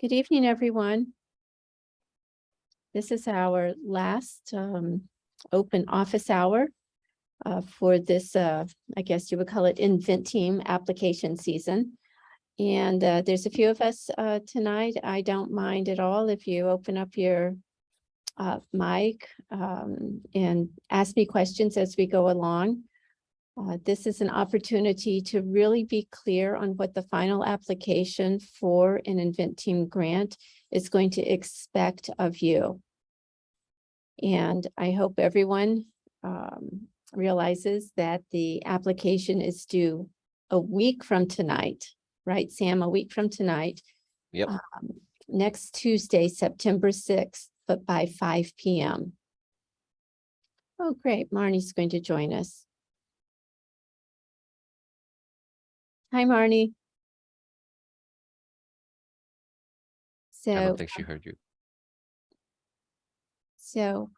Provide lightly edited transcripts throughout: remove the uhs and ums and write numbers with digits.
Good evening, everyone. This is our last open office hour for this, I guess you would call it InvenTeam application season. And there's a few of us tonight. I don't mind at all if you open up your mic and ask me questions as we go along. This is an opportunity to really be clear on what the final application for an InvenTeam grant is going to expect of you. And I hope everyone realizes that the application is due a week from tonight, right, Sam? A week from tonight. Yep. Next Tuesday, September 6th, but by 5 p.m. Oh, great. Marnie's going to join us. Hi, Marnie. I So, don't think she heard you. so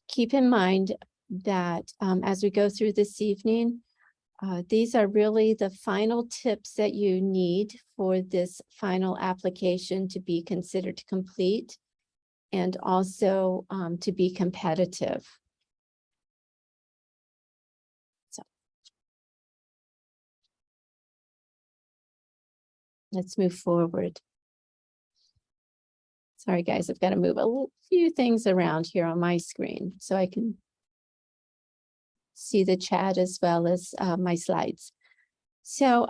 keep in mind that as we go through this evening, these are really the final tips that you need for this final application to be considered complete and also to be competitive. So let's move forward. Sorry, guys, I've got to move a few things around here on my screen so I can see the chat as well as my slides. So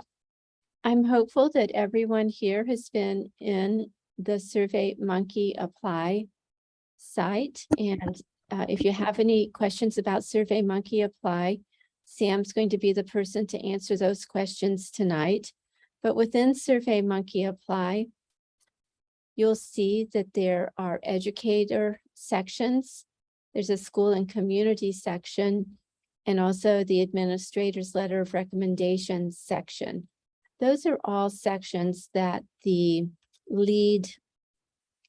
I'm hopeful that everyone here has been in the SurveyMonkey Apply site. And if you have any questions about SurveyMonkey Apply, Sam's going to be the person to answer those questions tonight. But within SurveyMonkey Apply, you'll see that there are educator sections. There's a school and community section, and also the administrator's letter of recommendation section. Those are all sections that the lead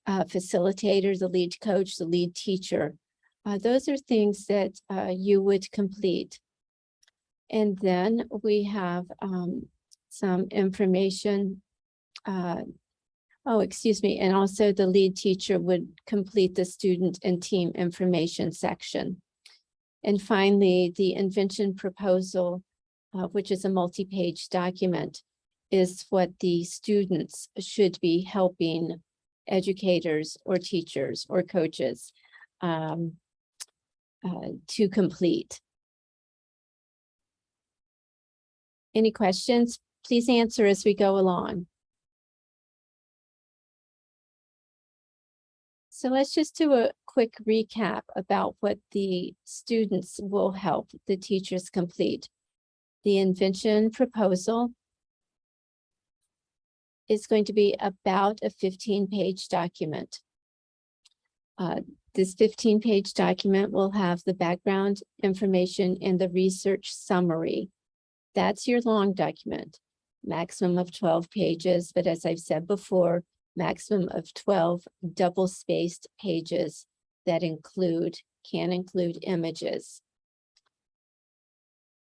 facilitator, the lead coach, the lead teacher, those are things that you would complete. And then we have some information. And also the lead teacher would complete the student and team information section. And finally, the Invention proposal, which is a multi-page document, is what the students should be helping educators or teachers or coaches to complete. Any questions? Please answer as we go along. So let's just do a quick recap about what the students will help the teachers complete. The Invention proposal is going to be about a 15-page document. This 15-page document will have the background information and the research summary. That's your long document, maximum of 12 pages, but as I've said before, maximum of 12 double-spaced pages that can include images.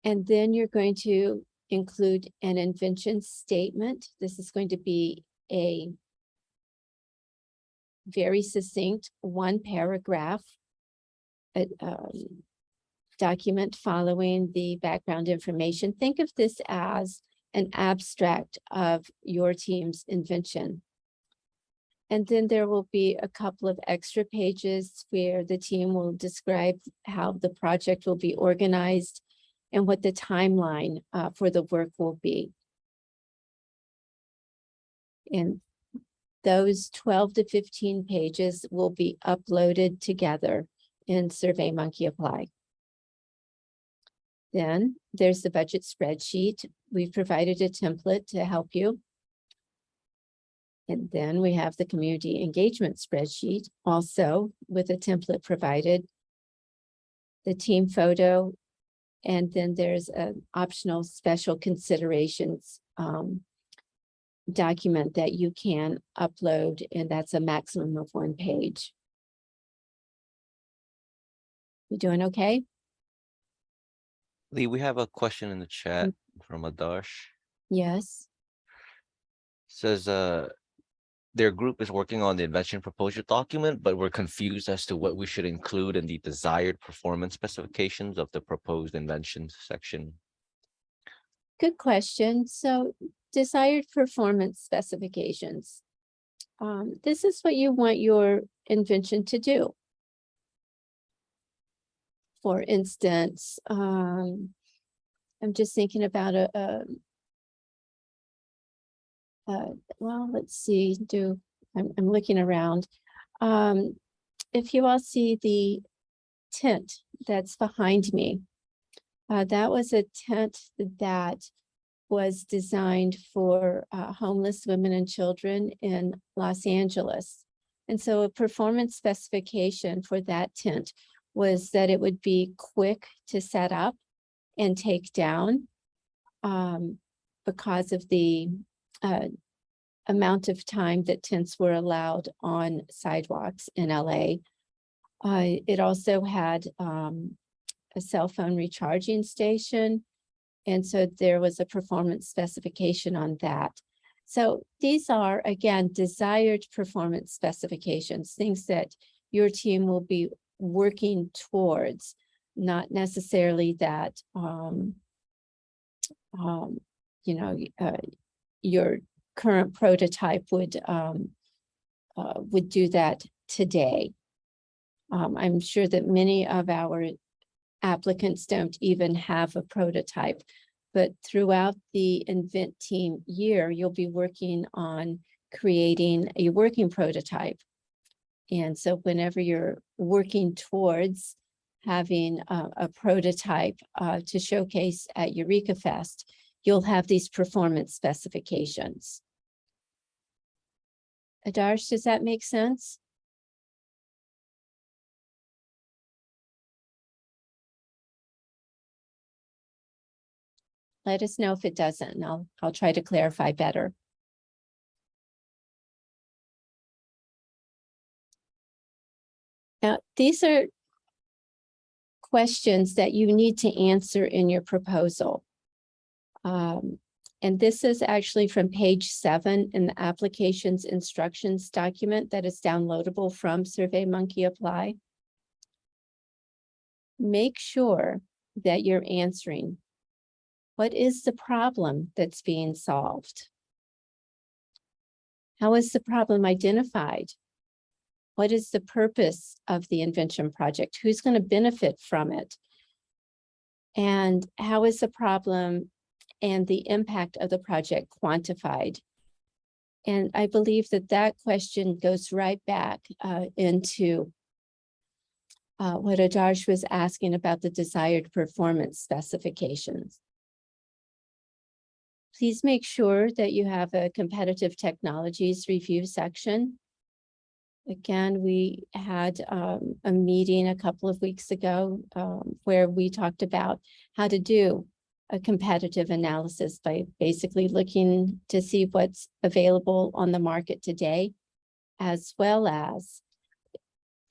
And then you're going to include an invention statement. This is going to be a very succinct one-paragraph document following the background information. Think of this as an abstract of your team's invention. And then there will be a couple of extra pages where the team will describe how the project will be organized and what the timeline for the work will be. And those 12 to 15 pages will be uploaded together in SurveyMonkey Apply. Then there's the budget spreadsheet. We've provided a template to help you. And then we have the community engagement spreadsheet, also with a template provided, the team photo, and then there's an optional special considerations document that you can upload, and that's a maximum of 1 page. You doing okay? Lee, we have a question in the chat from Adarsh. Yes. Says, their group is working on the invention proposal document, but we're confused as to what we should include in the desired performance specifications of the proposed invention section. Good question. So desired performance specifications. This is what you want your invention to do. For instance, I'm just thinking about well, let's see, I'm looking around. If you all see the tent that's behind me, that was a tent that was designed for homeless women and children in Los Angeles. And so a performance specification for that tent was that it would be quick to set up and take down because of the amount of time that tents were allowed on sidewalks in LA. It also had a cell phone recharging station. And so there was a performance specification on that. So these are, again, desired performance specifications, things that your team will be working towards, not necessarily that, your current prototype would do that today. I'm sure that many of our applicants don't even have a prototype, but throughout the InvenTeam year, you'll be working on creating a working prototype. And so whenever you're working towards having a prototype to showcase at Eureka Fest, you'll have these performance specifications. Adarsh, does that make sense? Let us know if it doesn't, and I'll try to clarify better. Now, these are questions that you need to answer in your proposal. And this is actually from page 7 in the applications instructions document that is downloadable from SurveyMonkey Apply. Make sure that you're answering, what is the problem that's being solved? How is the problem identified? What is the purpose of the Invention project? Who's going to benefit from it? And how is the problem and the impact of the project quantified? And I believe that that question goes right back into what Adarsh was asking about the desired performance specifications. Please make sure that you have a competitive technologies review section. Again, we had a meeting a couple of weeks ago where we talked about how to do a competitive analysis by basically looking to see what's available on the market today, as well as,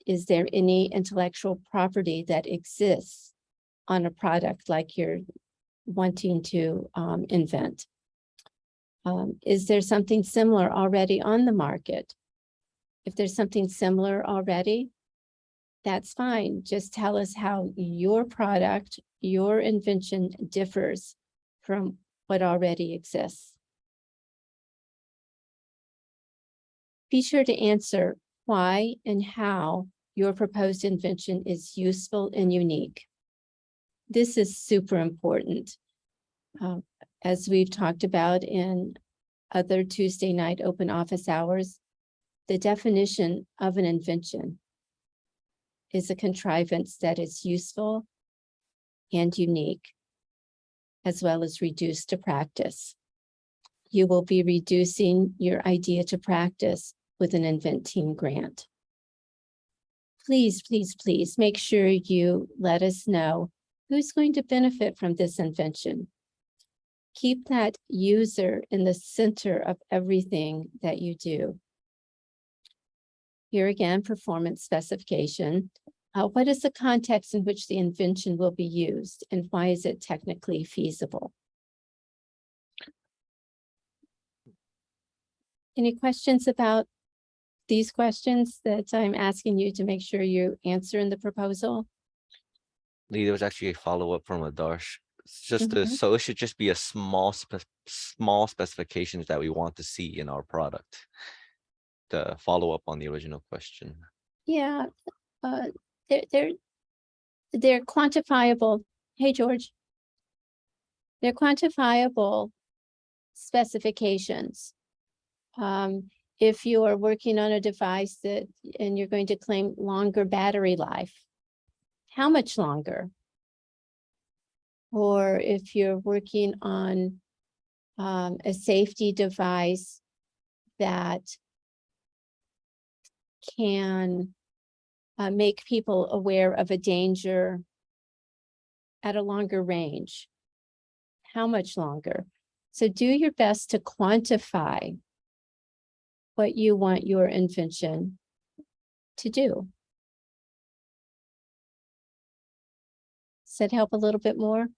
is there any intellectual property that exists on a product like you're wanting to invent? Is there something similar already on the market? If there's something similar already, that's fine. Just tell us how your product, your invention differs from what already exists. Be sure to answer why and how your proposed invention is useful and unique. This is super important. As we've talked about in other Tuesday night open office hours, the definition of an invention is a contrivance that is useful and unique, as well as reduced to practice. You will be reducing your idea to practice with an InvenTeam grant. Please, please, please make sure you let us know who's going to benefit from this invention. Keep that user in the center of everything that you do. Here again, performance specification. What is the context in which the invention will be used, and why is it technically feasible? Any questions about these questions that I'm asking you to make sure you answer in the proposal? Lee, there was actually a follow-up from Adarsh. It's just Mhm. so it should just be a small specifications that we want to see in our product. The follow-up on the original question. Yeah, they're quantifiable. Hey, George. They're quantifiable specifications. If you are working on a device and you're going to claim longer battery life, how much longer? Or if you're working on a safety device that can make people aware of a danger at a longer range, how much longer? So do your best to quantify what you want your invention to do. Does that help a little bit more?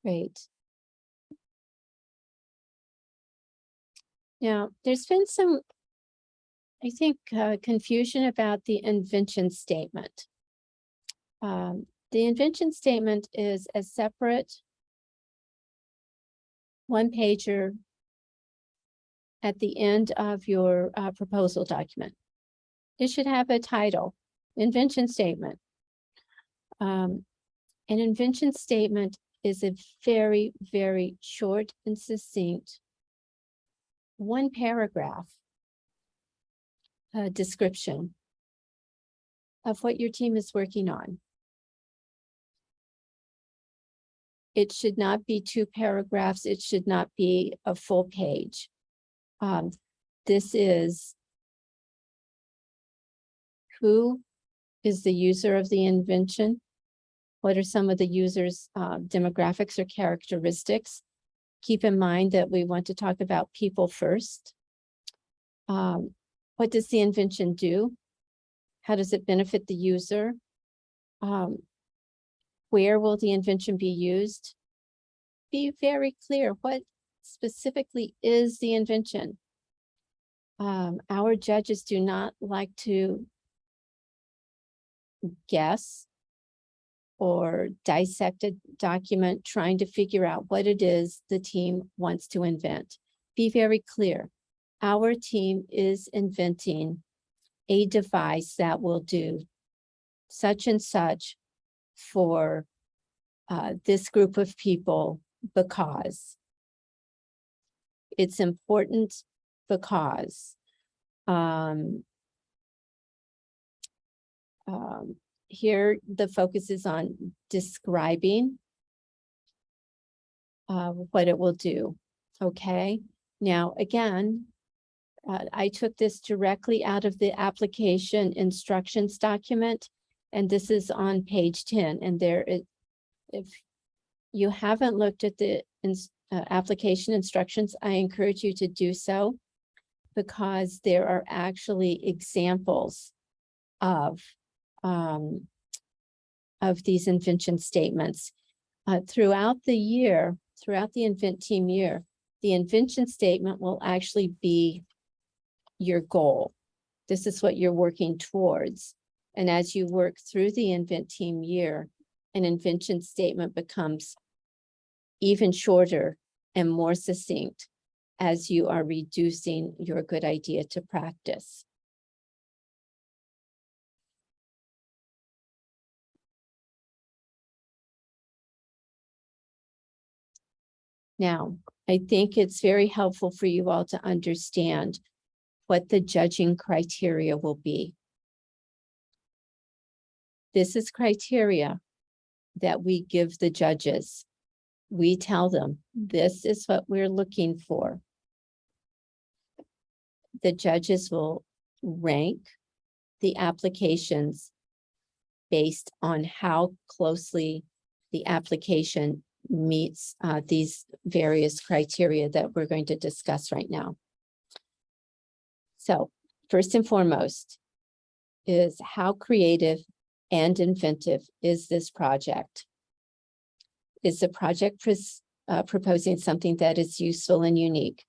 Great. Now, there's been some, I think, confusion about the invention statement. The invention statement is a separate one-pager at the end of your proposal document. It should have a title, invention statement. An invention statement is a very, very short and succinct one paragraph description of what your team is working on. It should not be 2 paragraphs. It should not be a full page. This is who is the user of the invention? What are some of the user's demographics or characteristics? Keep in mind that we want to talk about people first. What does the invention do? How does it benefit the user? Where will the invention be used? Be very clear. What specifically is the invention? Our judges do not like to guess or dissect a document trying to figure out what it is the team wants to invent. Be very clear. Our team is inventing a device that will do such and such for this group of people because it's important because here the focus is on describing what it will do. Okay, now again, I took this directly out of the application instructions document, and this is on page 10. And if you haven't looked at the application instructions, I encourage you to do so, because there are actually examples of these invention statements. Throughout the year, throughout the Invent Team year, the invention statement will actually be your goal. This is what you're working towards. And as you work through the Invent Team year, an invention statement becomes even shorter and more succinct as you are reducing your good idea to practice. Now, I think it's very helpful for you all to understand what the judging criteria will be. This is criteria that we give the judges. We tell them, this is what we're looking for. The judges will rank the applications based on how closely the application meets these various criteria that we're going to discuss right now. So first and foremost is how creative and inventive is this project? Is the project proposing something that is useful and unique.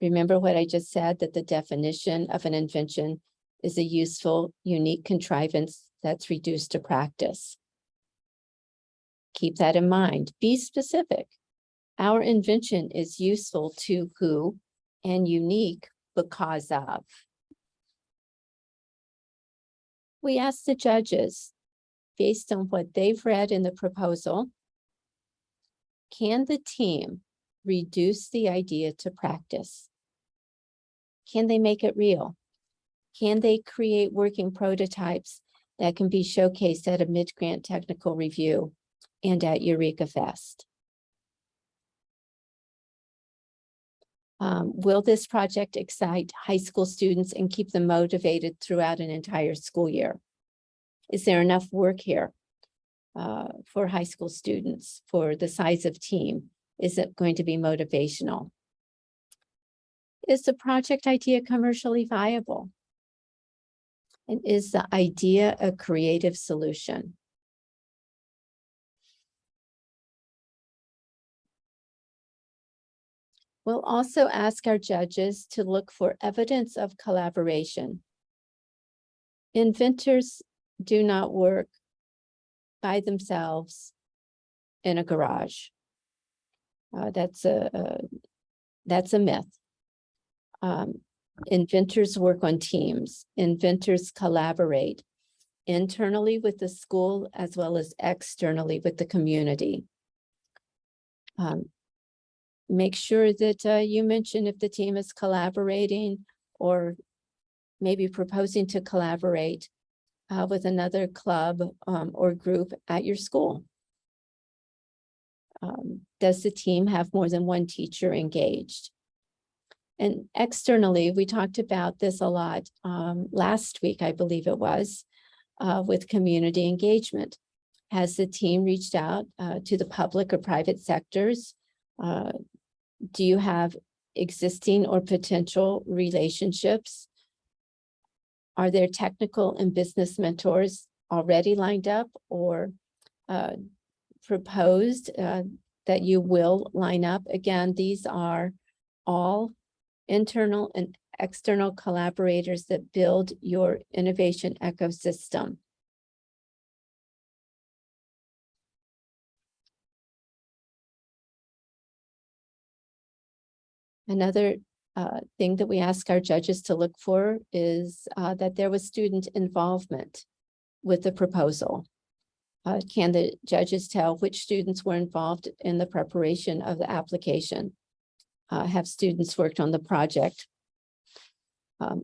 Remember what I just said, that the definition of an invention is a useful, unique contrivance that's reduced to practice. Keep that in mind. Be specific. Our invention is useful to who and unique because of. We asked the judges, based on what they've read in the proposal, can the team reduce the idea to practice? Can they make it real? Can they create working prototypes that can be showcased at a mid-grant technical review and at Eureka Fest? Will this project excite high school students and keep them motivated throughout an entire school year? Is there enough work here for high school students for the size of team? Is it going to be motivational? Is the project idea commercially viable? And is the idea a creative solution? We'll also ask our judges to look for evidence of collaboration. Inventors do not work by themselves in a garage. That's a myth. Inventors work on teams. Inventors collaborate internally with the school as well as externally with the community. Make sure that you mention if the team is collaborating or maybe proposing to collaborate with another club or group at your school. Does the team have more than one teacher engaged? And externally, we talked about this a lot last week, I believe it was, with community engagement. Has the team reached out to the public or private sectors? Do you have existing or potential relationships? Are there technical and business mentors already lined up or proposed that you will line up? Again, these are all internal and external collaborators that build your innovation ecosystem. Another thing that we ask our judges to look for is that there was student involvement with the proposal. Can the judges tell which students were involved in the preparation of the application? Have students worked on the project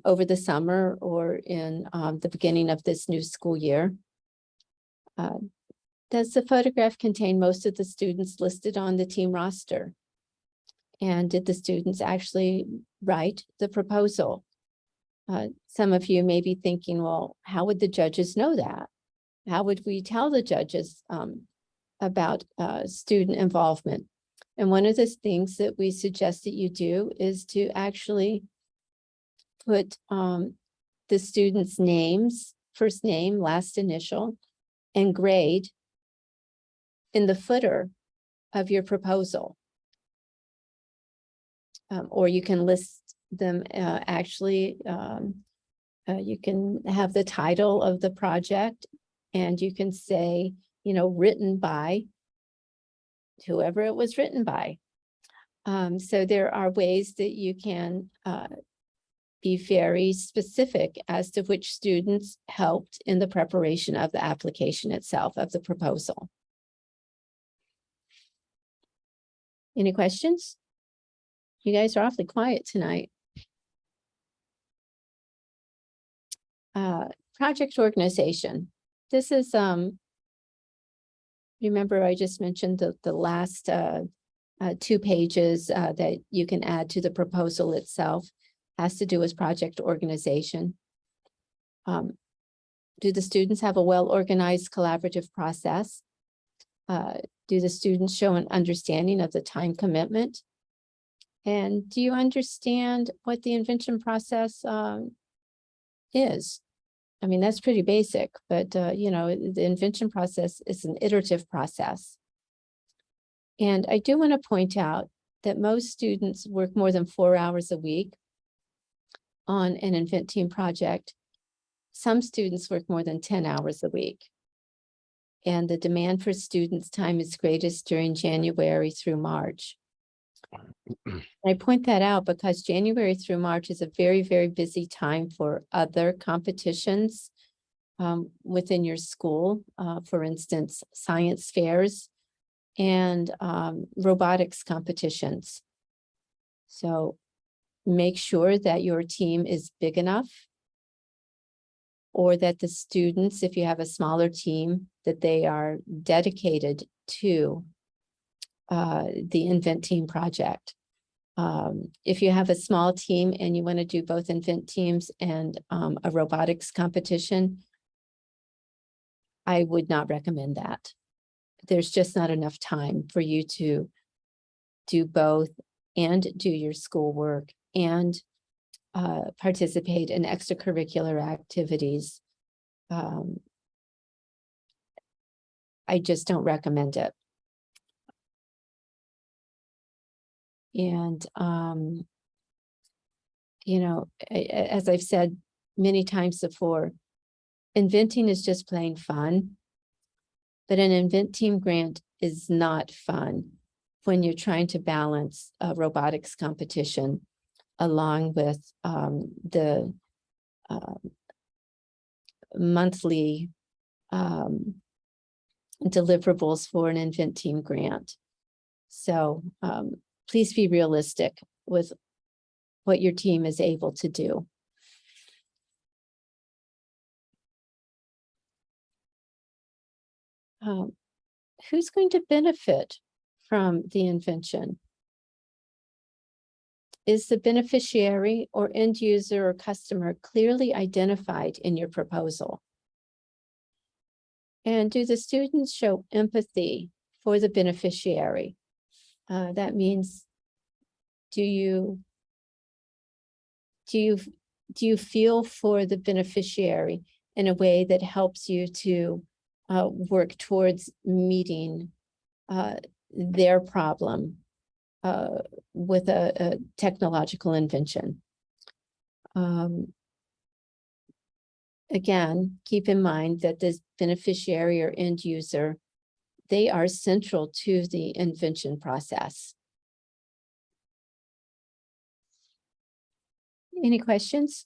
over the summer or in the beginning of this new school year? Does the photograph contain most of the students listed on the team roster? And did the students actually write the proposal? Some of you may be thinking, well, how would the judges know that? How would we tell the judges about student involvement? And one of the things that we suggest that you do is to actually put the students' names, first name, last initial, and grade in the footer of your proposal. Or you can list them you can have the title of the project and you can say, written by whoever it was written by. So there are ways that you can be very specific as to which students helped in the preparation of the application itself, of the proposal. Any questions? You guys are awfully quiet tonight. Project organization. This is, remember I just mentioned the last 2 pages that you can add to the proposal itself has to do with project organization. Do the students have a well-organized collaborative process? Do the students show an understanding of the time commitment? And do you understand what the invention process is? I mean, that's pretty basic, but the invention process is an iterative process. And I do want to point out that most students work more than 4 hours a week on an InvenTeam project. Some students work more than 10 hours a week. And the demand for students' time is greatest during January through March. I point that out because January through March is a very, very busy time for other competitions within your school. For instance, science fairs and robotics competitions. So make sure that your team is big enough, or that the students, if you have a smaller team, that they are dedicated to the InvenTeam project. If you have a small team and you want to do both InvenTeams and a robotics competition, I would not recommend that. There's just not enough time for you to do both and do your schoolwork and participate in extracurricular activities. I just don't recommend it. And, you know, as I've said many times before, inventing is just plain fun. But an InvenTeam grant is not fun when you're trying to balance a robotics competition along with the monthly deliverables for an InvenTeam grant. So please be realistic with what your team is able to do. Who's going to benefit from the invention? Is the beneficiary or end user or customer clearly identified in your proposal? And do the students show empathy for the beneficiary? That means, do you feel for the beneficiary in a way that helps you to work towards meeting their problem with a technological invention? Again, keep in mind that this beneficiary or end user, they are central to the invention process. Any questions?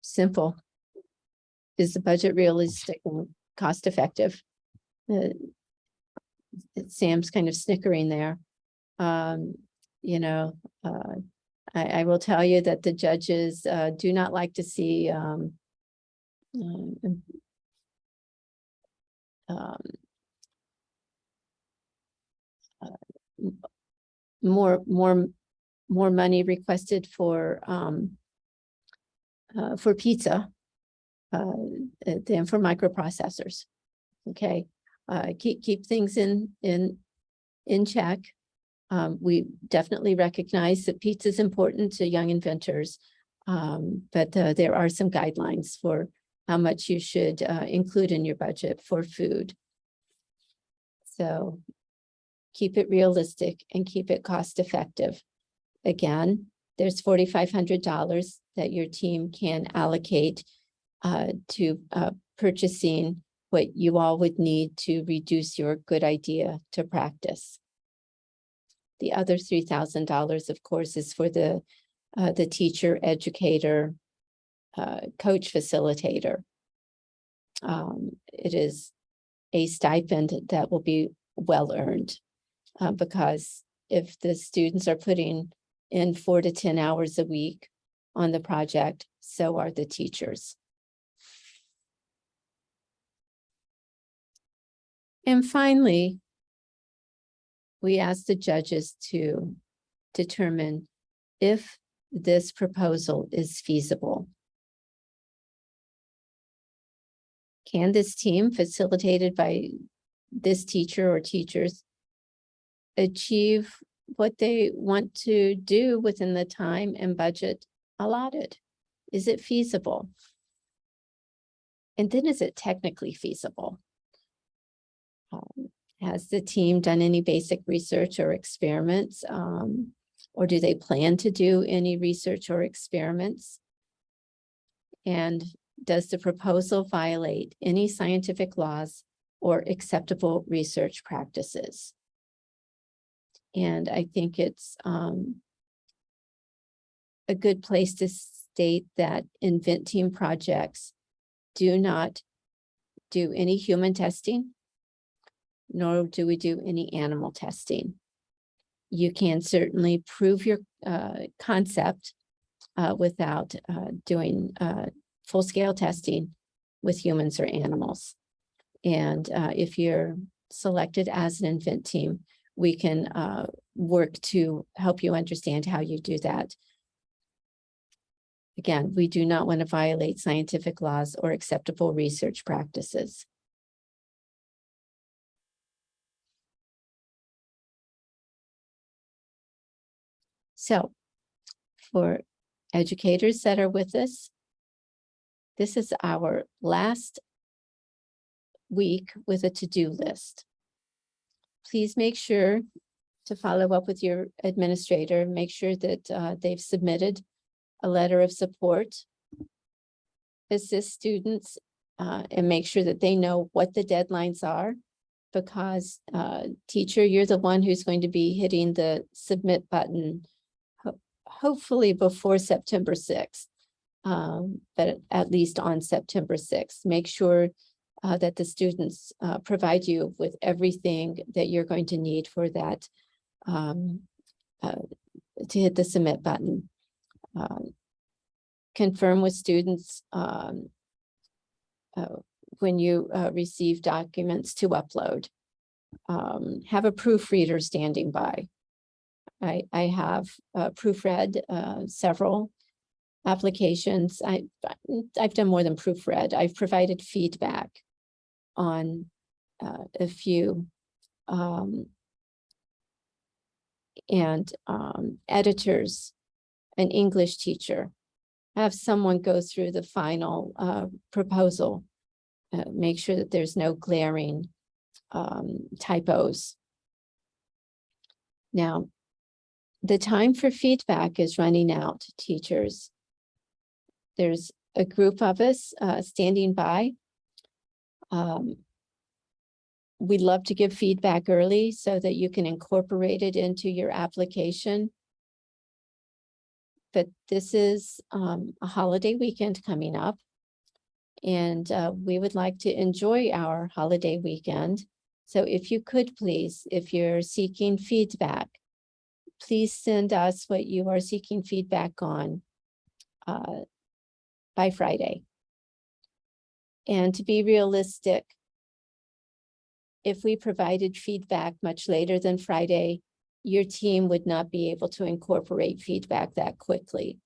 Simple. Is the budget realistic and cost effective? Sam's kind of snickering there. You know, I will tell you that the judges do not like to see more money requested for pizza than for microprocessors. Okay, keep things in check. We definitely recognize that pizza is important to young inventors, but there are some guidelines for how much you should include in your budget for food. So keep it realistic and keep it cost effective. Again, there's $4,500 that your team can allocate to purchasing what you all would need to reduce your good idea to practice. The other $3,000, of course, is for the teacher, educator, coach, facilitator. It is a stipend that will be well earned because if the students are putting in 4 to 10 hours a week on the project, so are the teachers. And finally, we ask the judges to determine if this proposal is feasible. Can this team, facilitated by this teacher or teachers, achieve what they want to do within the time and budget allotted? Is it feasible? And then is it technically feasible? Has the team done any basic research or experiments? Or do they plan to do any research or experiments? And does the proposal violate any scientific laws or acceptable research practices? And I think it's a good place to state that InvenTeam projects do not do any human testing, nor do we do any animal testing. You can certainly prove your concept without doing full-scale testing with humans or animals. And if you're selected as an InvenTeam, we can work to help you understand how you do that. Again, we do not want to violate scientific laws or acceptable research practices. So for educators that are with us, this is our last week with a to-do list. Please make sure to follow up with your administrator, make sure that they've submitted a letter of support, assist students, and make sure that they know what the deadlines are, because teacher, you're the one who's going to be hitting the submit button, hopefully before September 6th, but at least on September 6th. Make sure that the students provide you with everything that you're going to need for that, to hit the submit button. Confirm with students when you receive documents to upload. Have a proofreader standing by. I have proofread several applications. I've done more than proofread. I've provided feedback on a few, and editors, an English teacher, have someone go through the final proposal, make sure that there's no glaring typos. Now, the time for feedback is running out, teachers. There's a group of us standing by. We'd love to give feedback early so that you can incorporate it into your application. But this is a holiday weekend coming up, and we would like to enjoy our holiday weekend. So if you could please, if you're seeking feedback, please send us what you are seeking feedback on by Friday. And to be realistic, if we provided feedback much later than Friday, your team would not be able to incorporate feedback that quickly.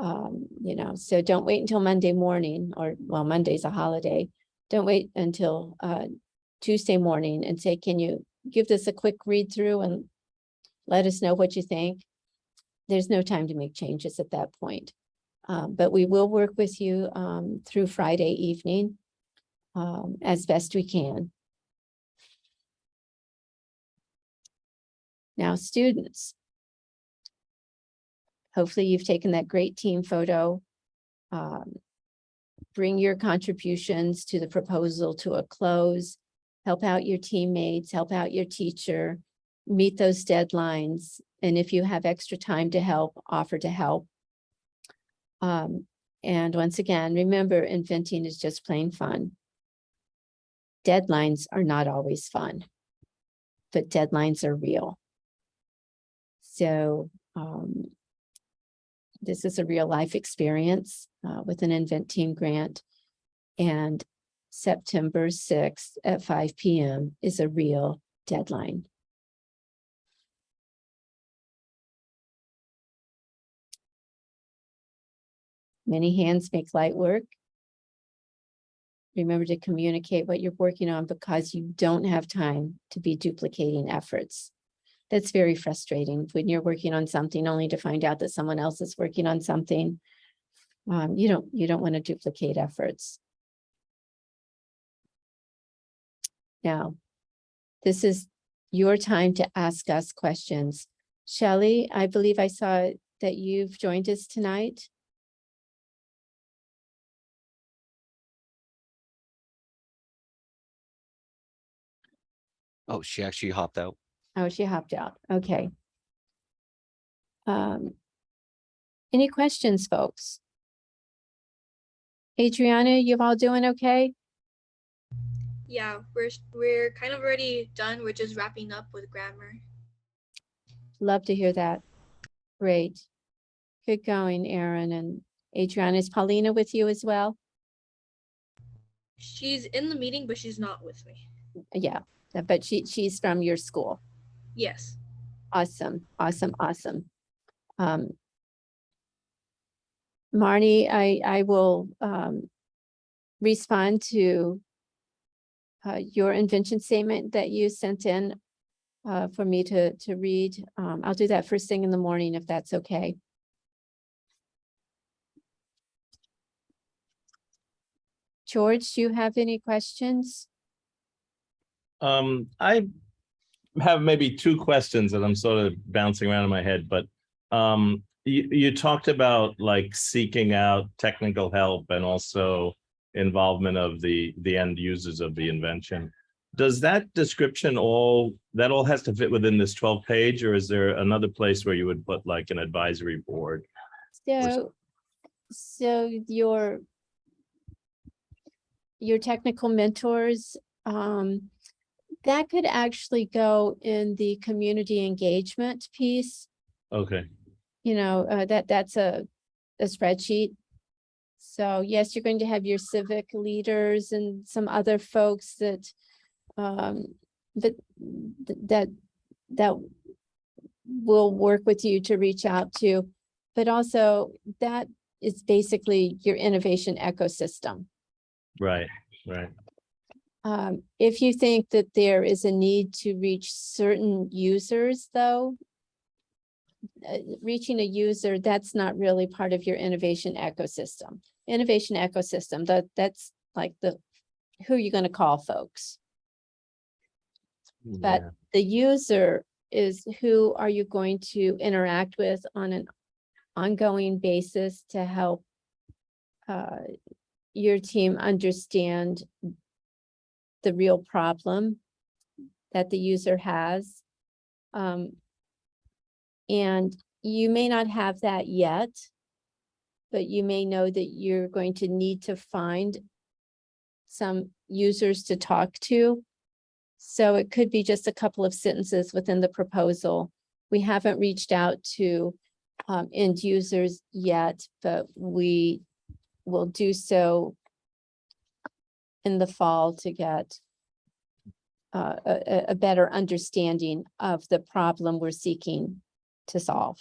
So don't wait until Monday morning, or well, Monday's a holiday. Don't wait until Tuesday morning and say, can you give this a quick read through and let us know what you think? There's no time to make changes at that point. But we will work with you through Friday evening as best we can. Now, students, hopefully you've taken that great team photo. Bring your contributions to the proposal to a close. Help out your teammates, help out your teacher, meet those deadlines. And if you have extra time to help, offer to help. And once again, remember, inventing is just plain fun. Deadlines are not always fun, but deadlines are real. So this is a real life experience with an InvenTeam grant, and September 6th at 5 p.m. is a real deadline. Many hands make light work. Remember to communicate what you're working on, because you don't have time to be duplicating efforts. That's very frustrating when you're working on something only to find out that someone else is working on something. You don't want to duplicate efforts. Now, this is your time to ask us questions. Shelley, I believe I saw that you've joined us tonight. Oh, she actually hopped out. Oh, she hopped out. Okay. Any questions, folks? Adriana, you all doing okay? Yeah, we're kind of already done. We're just wrapping up with grammar. Love to hear that. Great. Good going, Aaron and Adriana. Is Paulina with you as well? She's in the meeting, but she's not with me. Yeah, but she's from your school. Yes. Awesome, awesome, awesome. Marnie, I will respond to your invention statement that you sent in for me to read. I'll do that first thing in the morning if that's okay. George, do you have any questions? I have maybe two questions that I'm sort of bouncing around in my head, but you talked about like seeking out technical help and also involvement of the end users of the invention. Does that description all has to fit within this 12 page, or is there another place where you would put like an advisory board? So your technical mentors, that could actually go in the community engagement piece. Okay. You know, that's a spreadsheet. So yes, you're going to have your civic leaders and some other folks that that will work with you to reach out to, but also that is basically your innovation ecosystem. Right. If you think that there is a need to reach certain users, though, reaching a user, that's not really part of your innovation ecosystem. Innovation ecosystem, that's like who you're going to call folks. But the user is who are you going to interact with on an ongoing basis to help your team understand the real problem that the user has. And you may not have that yet, but you may know that you're going to need to find some users to talk to. So it could be just a couple of sentences within the proposal. We haven't reached out to end users yet, but we will do so in the fall to get a better understanding of the problem we're seeking to solve.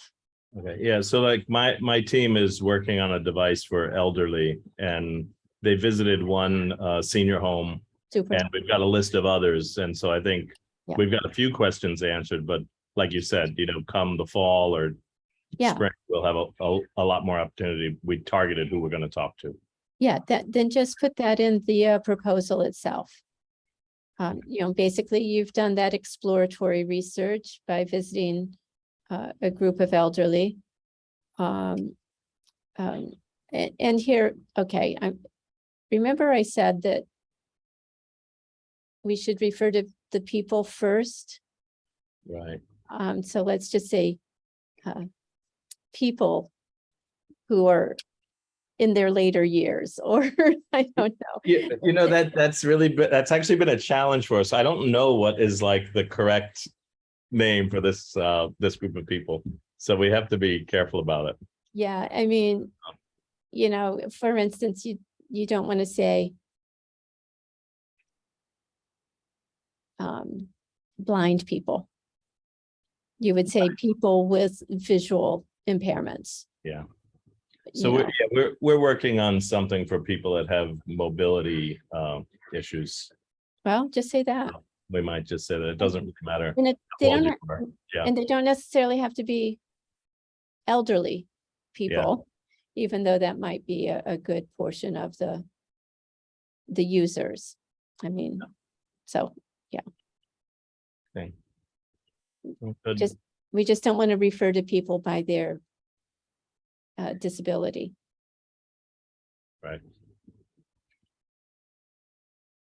Okay, yeah, so like my team is working on a device for elderly, and they visited one senior home. Super. And we've got a list of others, and so I think we've got a few questions answered, but like you said, come the fall or spring, we'll have a lot more opportunity. We targeted who we're going to talk to. Yeah, then just put that in the proposal itself. Basically you've done that exploratory research by visiting a group of elderly. And here, okay, remember I said that we should refer to the people first. Right. So let's just say people who are in their later years, or I don't know. Yeah, that's actually been a challenge for us. I don't know what is like the correct name for this this group of people, so we have to be careful about it. Yeah, I mean, for instance, you don't want to say blind people. You would say people with visual impairments. Yeah. So we're working on something for people that have mobility issues. Well, just say that. We might just say that it doesn't really matter. And they don't necessarily have to be elderly people, even though that might be a good portion of the users. I mean, so Okay. Good. We just don't want to refer to people by their disability. Right.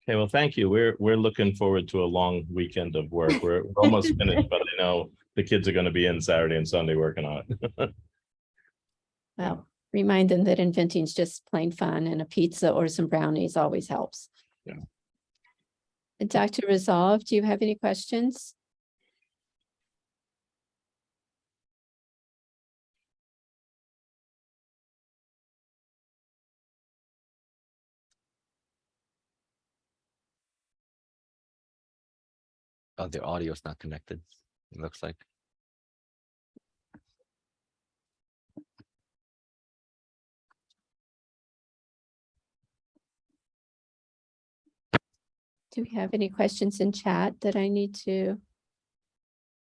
Okay, well, thank you. We're looking forward to a long weekend of work. We're almost finished, but I know the kids are going to be in Saturday and Sunday working on it. Well, remind them that inventing is just plain fun, and a pizza or some brownies always helps. Yeah. And Dr. Resolve, do you have any questions? Oh, their audio is not connected, it looks like. Do we have any questions in chat that I need to?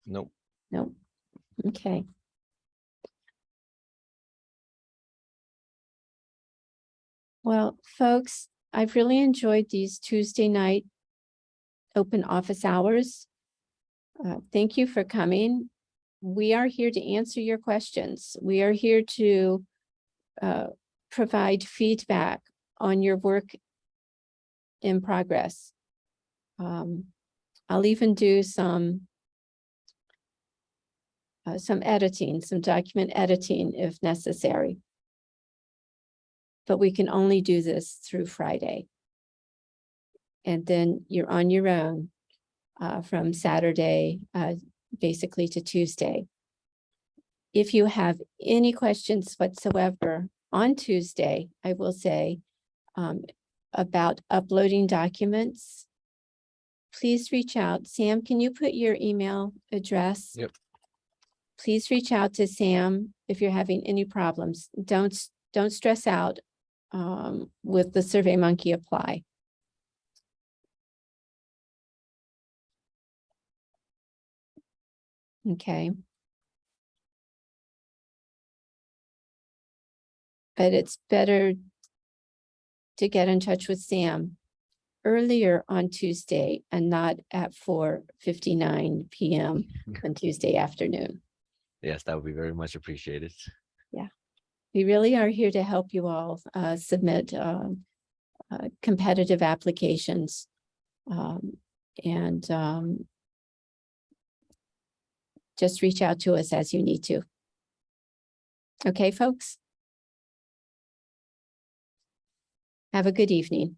Nope. No. Okay. Well, folks, I've really enjoyed these Tuesday night open office hours. Thank you for coming. We are here to answer your questions. We are here to provide feedback on your work in progress. I'll even do some editing, some document editing if necessary. But we can only do this through Friday. And then you're on your own from Saturday, basically to Tuesday. If you have any questions whatsoever on Tuesday, I will say about uploading documents, please reach out. Sam, can you put your email address? Yep. Please reach out to Sam if you're having any problems. Don't stress out with the SurveyMonkey Apply. Okay. But it's better to get in touch with Sam earlier on Tuesday and not at 4:59 p.m. on Tuesday afternoon. Yes, that would be very much appreciated. We really are here to help you all submit competitive applications. Just reach out to us as you need to. Okay, folks? Have a good evening.